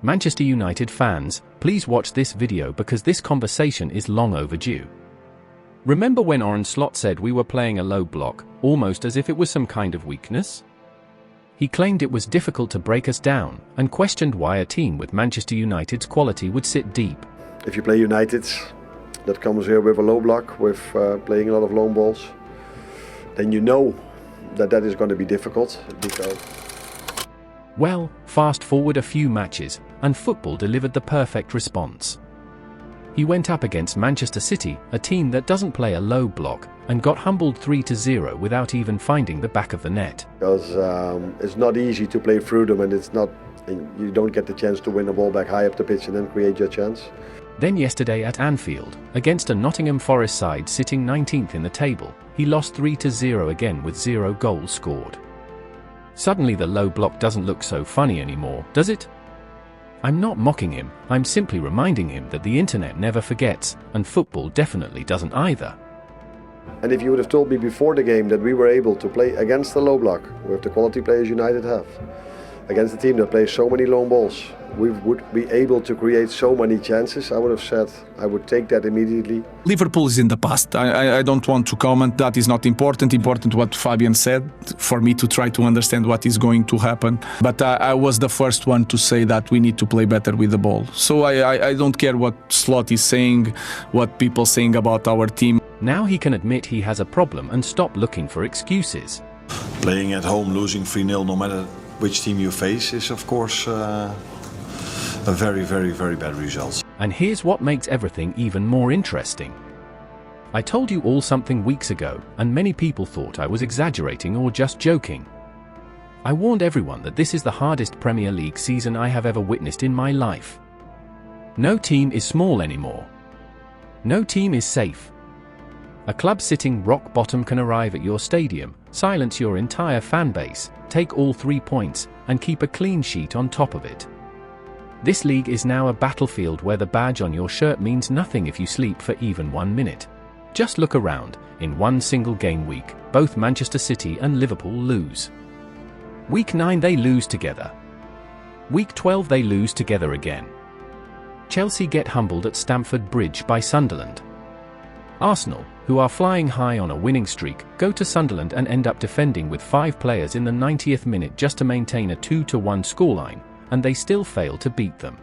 Manchester United fans, please watch this video because this conversation is long overdue. Remember when Arne Slot said we were playing a low block, almost as if it was some kind of weakness? He claimed it was difficult to break us down, and questioned why a team with Manchester United's quality would sit deep. If you play United, that comes here with a low block, with playing a lot of long balls, then you know that is going to be difficult. Because well, fast forward a few matches, and football delivered the perfect response. He went up against Manchester City, a team that doesn't play a low block, and got humbled 3-0 without even finding the back of the net. Because it's not easy to play through them, and you don't get the chance to win the ball back high up the pitch and then create your chance. Then yesterday at Anfield, against a Nottingham Forest side sitting 19th in the table, he lost 3-0 again with 0 goals scored. Suddenly the low block doesn't look so funny anymore, does it? I'm not mocking him, I'm simply reminding him that the internet never forgets, and football definitely doesn't either. And if you would have told me before the game that we were able to play against the low block, with the quality players United have, against a team that plays so many long balls, we would be able to create so many chances, I would have said I would take that immediately. Liverpool is in the past. I don't want to comment. That is not important. Important what Fabian said, for me to try to understand what is going to happen. But I was the first one to say that we need to play better with the ball. So I don't care what Slot is saying, what people saying about our team. Now he can admit he has a problem and stop looking for excuses. Playing at home, losing 3-0, no matter which team you face, is of course a very, very, very bad result. And here's what makes everything even more interesting. I told you all something weeks ago, and many people thought I was exaggerating or just joking. I warned everyone that this is the hardest Premier League season I have ever witnessed in my life. No team is small anymore. No team is safe. A club sitting rock bottom can arrive at your stadium, silence your entire fan base, take all 3 points, and keep a clean sheet on top of it. This league is now a battlefield where the badge on your shirt means nothing if you sleep for even 1 minute. Just look around, in one single game week, both Manchester City and Liverpool lose. Week 9 they lose together. Week 12 they lose together again. Chelsea get humbled at Stamford Bridge by Sunderland. Arsenal, who are flying high on a winning streak, go to Sunderland and end up defending with 5 players in the 90th minute just to maintain a 2-1 scoreline, and they still fail to beat them.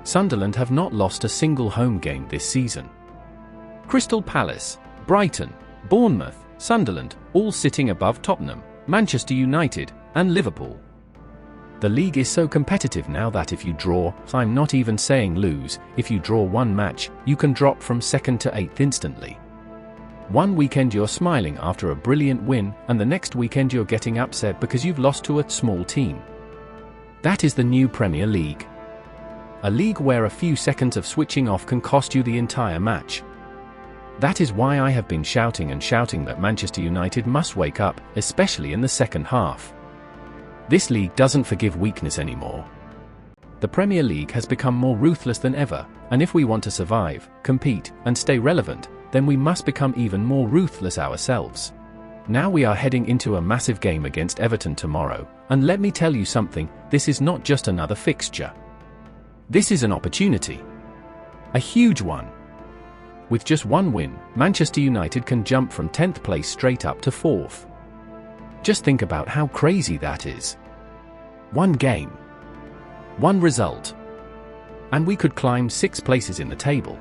Sunderland have not lost a single home game this season. Crystal Palace, Brighton, Bournemouth, Sunderland, all sitting above Tottenham, Manchester United, and Liverpool. The league is so competitive now that if you draw, I'm not even saying lose, if you draw one match, you can drop from 2nd to 8th instantly. One weekend you're smiling after a brilliant win, and the next weekend you're getting upset because you've lost to a small team. That is the new Premier League. A league where a few seconds of switching off can cost you the entire match. That is why I have been shouting and shouting that Manchester United must wake up, especially in the second half. This league doesn't forgive weakness anymore. The Premier League has become more ruthless than ever, and if we want to survive, compete, and stay relevant, then we must become even more ruthless ourselves. Now we are heading into a massive game against Everton tomorrow, and let me tell you something, this is not just another fixture. This is an opportunity. A huge one. With just one win, Manchester United can jump from 10th place straight up to 4th. Just think about how crazy that is. One game. One result. And we could climb 6 places in the table.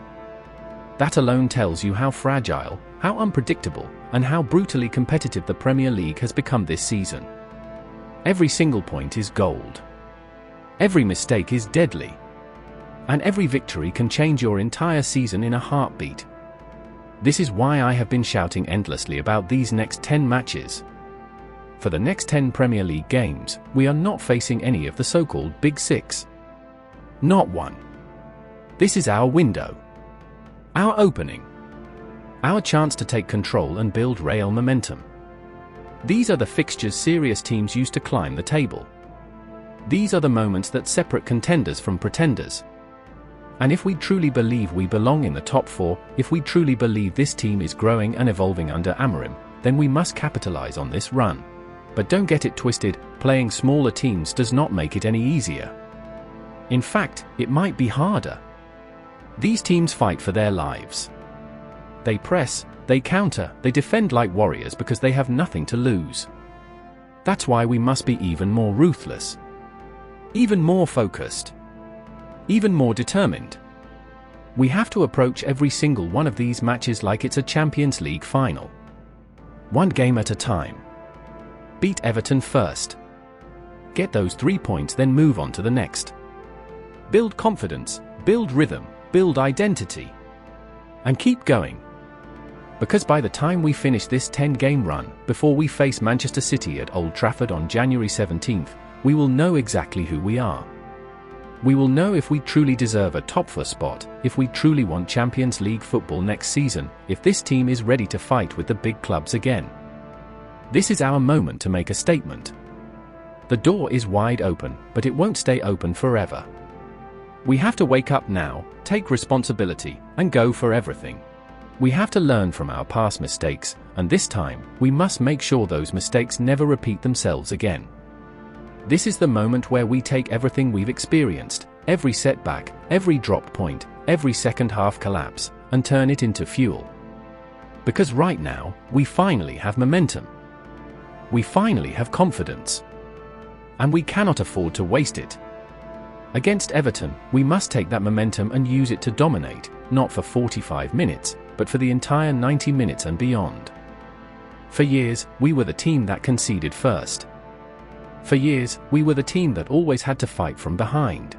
That alone tells you how fragile, how unpredictable, and how brutally competitive the Premier League has become this season. Every single point is gold. Every mistake is deadly. And every victory can change your entire season in a heartbeat. This is why I have been shouting endlessly about these next 10 matches. For the next 10 Premier League games, we are not facing any of the so-called Big Six. Not one. This is our window. Our opening. Our chance to take control and build real momentum. These are the fixtures serious teams use to climb the table. These are the moments that separate contenders from pretenders. And if we truly believe we belong in the top 4, if we truly believe this team is growing and evolving under Amorim, then we must capitalize on this run. But don't get it twisted, playing smaller teams does not make it any easier. In fact, it might be harder. These teams fight for their lives. They press, they counter, they defend like warriors because they have nothing to lose. That's why we must be even more ruthless, even more focused, even more determined. We have to approach every single one of these matches like it's a Champions League final. One game at a time. Beat Everton first. Get those 3 points, then move on to the next. Build confidence, build rhythm, build identity. And keep going. Because by the time we finish this 10-game run, before we face Manchester City at Old Trafford on January 17th, we will know exactly who we are. We will know if we truly deserve a top 4 spot, if we truly want Champions League football next season, if this team is ready to fight with the big clubs again. This is our moment to make a statement. The door is wide open, but it won't stay open forever. We have to wake up now, take responsibility, and go for everything. We have to learn from our past mistakes, and this time, we must make sure those mistakes never repeat themselves again. This is the moment where we take everything we've experienced, every setback, every drop point, every second half collapse, and turn it into fuel. Because right now, we finally have momentum. We finally have confidence. And we cannot afford to waste it. Against Everton, we must take that momentum and use it to dominate, not for 45 minutes, but for the entire 90 minutes and beyond. For years, we were the team that conceded first. For years, we were the team that always had to fight from behind.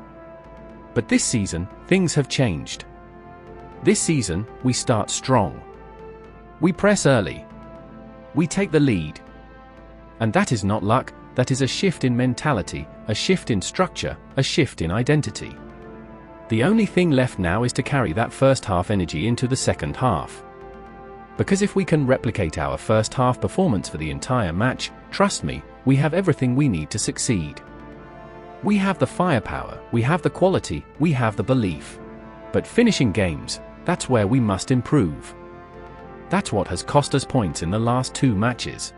But this season, things have changed. This season, we start strong. We press early. We take the lead. And that is not luck, that is a shift in mentality, a shift in structure, a shift in identity. The only thing left now is to carry that first half energy into the second half. Because if we can replicate our first half performance for the entire match, trust me, we have everything we need to succeed. We have the firepower, we have the quality, we have the belief. But finishing games, that's where we must improve. That's what has cost us points in the last 2 matches.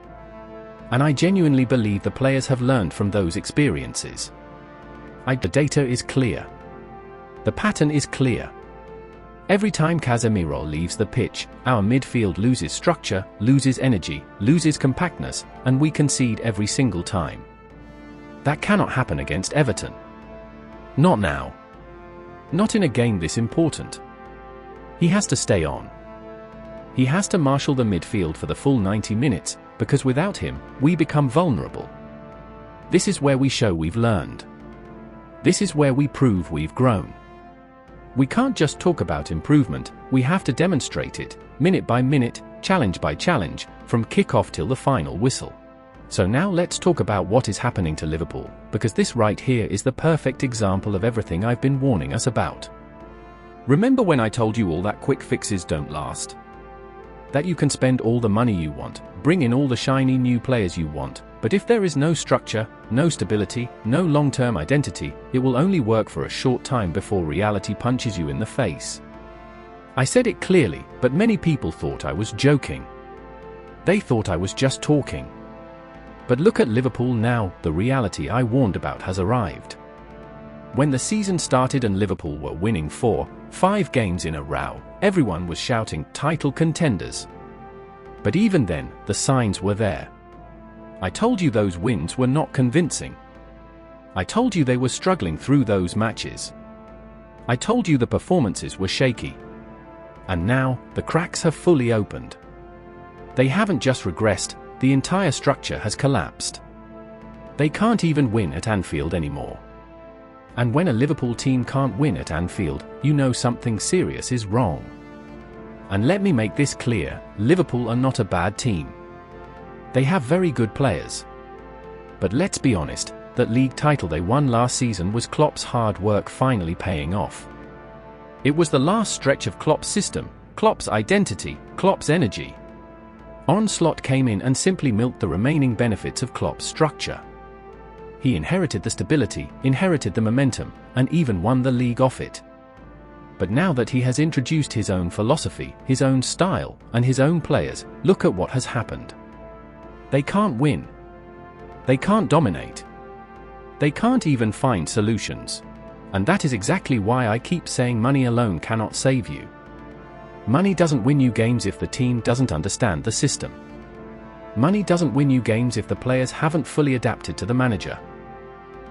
And I genuinely believe the players have learned from those experiences. The data is clear. The pattern is clear. Every time Casemiro leaves the pitch, our midfield loses structure, loses energy, loses compactness, and we concede every single time. That cannot happen against Everton. Not now. Not in a game this important. He has to stay on. He has to marshal the midfield for the full 90 minutes, because without him, we become vulnerable. This is where we show we've learned. This is where we prove we've grown. We can't just talk about improvement, we have to demonstrate it, minute by minute, challenge by challenge, from kick-off till the final whistle. So now let's talk about what is happening to Liverpool, because this right here is the perfect example of everything I've been warning us about. Remember when I told you all that quick fixes don't last? That you can spend all the money you want, bring in all the shiny new players you want, but if there is no structure, no stability, no long-term identity, it will only work for a short time before reality punches you in the face. I said it clearly, but many people thought I was joking. They thought I was just talking. But look at Liverpool now, the reality I warned about has arrived. When the season started and Liverpool were winning 4-5 games in a row, everyone was shouting title contenders. But even then, the signs were there. I told you those wins were not convincing. I told you they were struggling through those matches. I told you the performances were shaky. And now, the cracks have fully opened. They haven't just regressed, the entire structure has collapsed. They can't even win at Anfield anymore. And when a Liverpool team can't win at Anfield, you know something serious is wrong. And let me make this clear, Liverpool are not a bad team. They have very good players. But let's be honest, that league title they won last season was Klopp's hard work finally paying off. It was the last stretch of Klopp's system, Klopp's identity, Klopp's energy. Arne Slot came in and simply milked the remaining benefits of Klopp's structure. He inherited the stability, inherited the momentum, and even won the league off it. But now that he has introduced his own philosophy, his own style, and his own players, look at what has happened. They can't win. They can't dominate. They can't even find solutions. And that is exactly why I keep saying money alone cannot save you. Money doesn't win you games if the team doesn't understand the system. Money doesn't win you games if the players haven't fully adapted to the manager.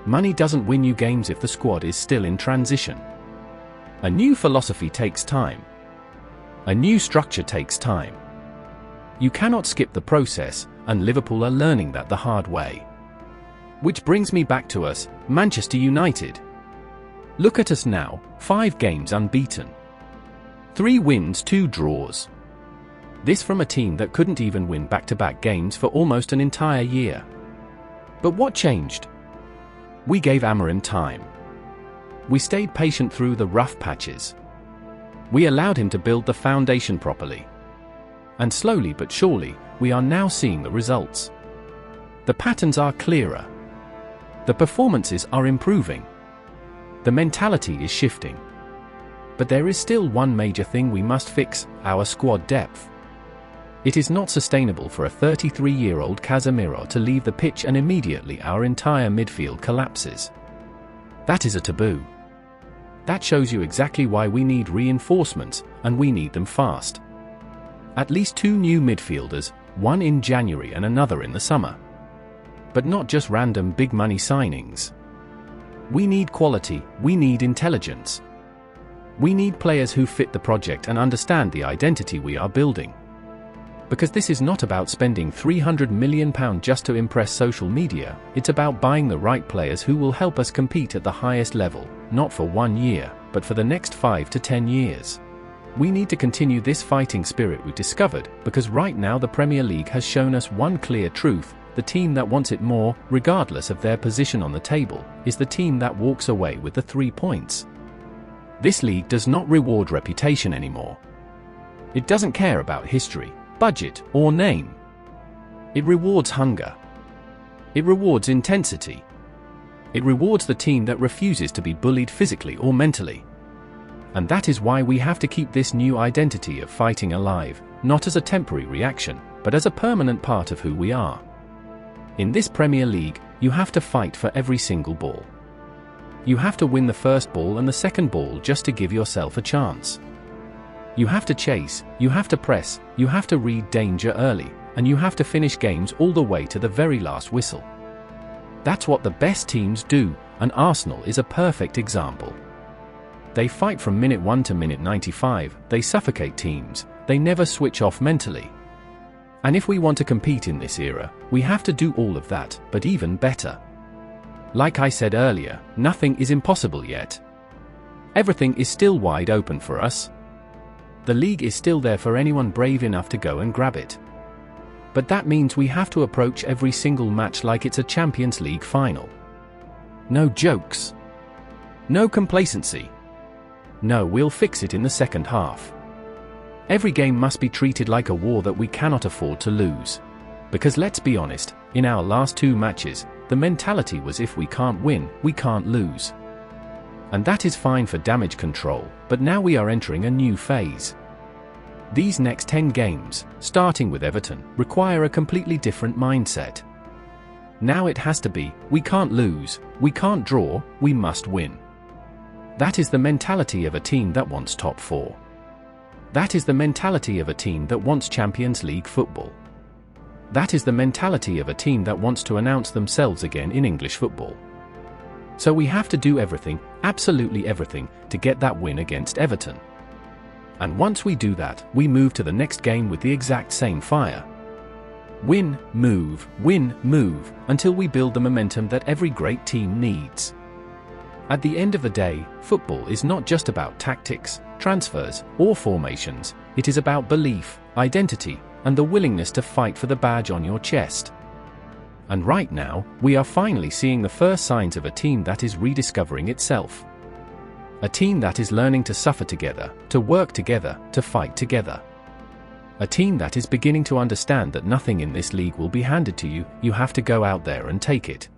Money doesn't win you games if the squad is still in transition. A new philosophy takes time. A new structure takes time. You cannot skip the process, and Liverpool are learning that the hard way. Which brings me back to us, Manchester United. Look at us now, 5 games unbeaten. 3 wins, 2 draws. This from a team that couldn't even win back-to-back games for almost an entire year. But what changed? We gave Amorim time. We stayed patient through the rough patches. We allowed him to build the foundation properly. And slowly but surely, we are now seeing the results. The patterns are clearer. The performances are improving. The mentality is shifting. But there is still one major thing we must fix: our squad depth. It is not sustainable for a 33-year-old Casemiro to leave the pitch and immediately our entire midfield collapses. That is a taboo. That shows you exactly why we need reinforcements, and we need them fast. At least 2 new midfielders, one in January and another in the summer. But not just random big money signings. We need quality, we need intelligence. We need players who fit the project and understand the identity we are building. Because this is not about spending £300 million just to impress social media, it's about buying the right players who will help us compete at the highest level, not for 1 year, but for the next 5 to 10 years. We need to continue this fighting spirit we discovered, because right now the Premier League has shown us one clear truth: the team that wants it more, regardless of their position on the table, is the team that walks away with the 3 points. This league does not reward reputation anymore. It doesn't care about history, budget, or name. It rewards hunger. It rewards intensity. It rewards the team that refuses to be bullied physically or mentally. And that is why we have to keep this new identity of fighting alive, not as a temporary reaction, but as a permanent part of who we are. In this Premier League, you have to fight for every single ball. You have to win the first ball and the second ball just to give yourself a chance. You have to chase, you have to press, you have to read danger early, and you have to finish games all the way to the very last whistle. That's what the best teams do, and Arsenal is a perfect example. They fight from minute 1 to minute 95, they suffocate teams, they never switch off mentally. And if we want to compete in this era, we have to do all of that, but even better. Like I said earlier, nothing is impossible yet. Everything is still wide open for us. The league is still there for anyone brave enough to go and grab it. But that means we have to approach every single match like it's a Champions League final. No jokes. No complacency. No, we'll fix it in the second half. Every game must be treated like a war that we cannot afford to lose. Because let's be honest, in our last 2 matches, the mentality was if we can't win, we can't lose. And that is fine for damage control, but now we are entering a new phase. These next 10 games, starting with Everton, require a completely different mindset. Now it has to be, we can't lose, we can't draw, we must win. That is the mentality of a team that wants top 4. That is the mentality of a team that wants Champions League football. That is the mentality of a team that wants to announce themselves again in English football. So we have to do everything, absolutely everything, to get that win against Everton. And once we do that, we move to the next game with the exact same fire. Win, move, until we build the momentum that every great team needs. At the end of the day, football is not just about tactics, transfers, or formations, it is about belief, identity, and the willingness to fight for the badge on your chest. And right now, we are finally seeing the first signs of a team that is rediscovering itself. A team that is learning to suffer together, to work together, to fight together. A team that is beginning to understand that nothing in this league will be handed to you, you have to go out there and take it.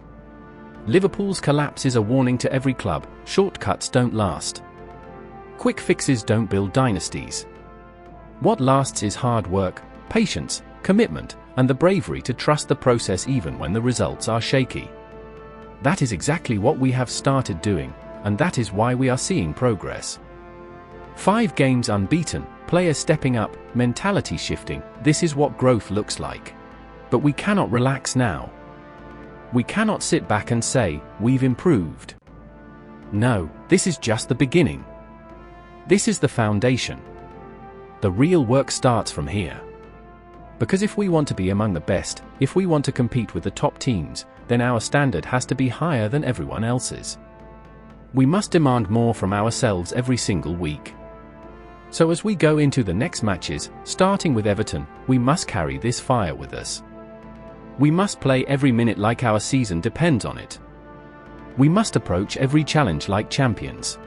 Liverpool's collapse is a warning to every club: shortcuts don't last. Quick fixes don't build dynasties. What lasts is hard work, patience, commitment, and the bravery to trust the process even when the results are shaky. That is exactly what we have started doing, and that is why we are seeing progress. 5 games unbeaten, players stepping up, mentality shifting, this is what growth looks like. But we cannot relax now. We cannot sit back and say, we've improved. No, this is just the beginning. This is the foundation. The real work starts from here. Because if we want to be among the best, if we want to compete with the top teams, then our standard has to be higher than everyone else's. We must demand more from ourselves every single week. So as we go into the next matches, starting with Everton, we must carry this fire with us. We must play every minute like our season depends on it. We must approach every challenge like champions.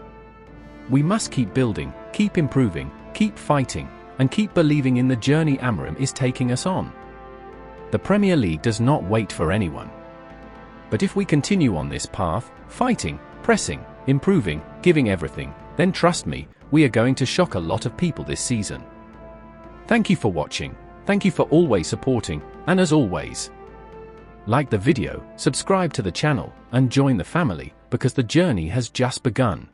We must keep building, keep improving, keep fighting, and keep believing in the journey Amorim is taking us on. The Premier League does not wait for anyone. But if we continue on this path, fighting, pressing, improving, giving everything, then trust me, we are going to shock a lot of people this season. Thank you for watching, thank you for always supporting, and as always, like the video, subscribe to the channel, and join the family, because the journey has just begun.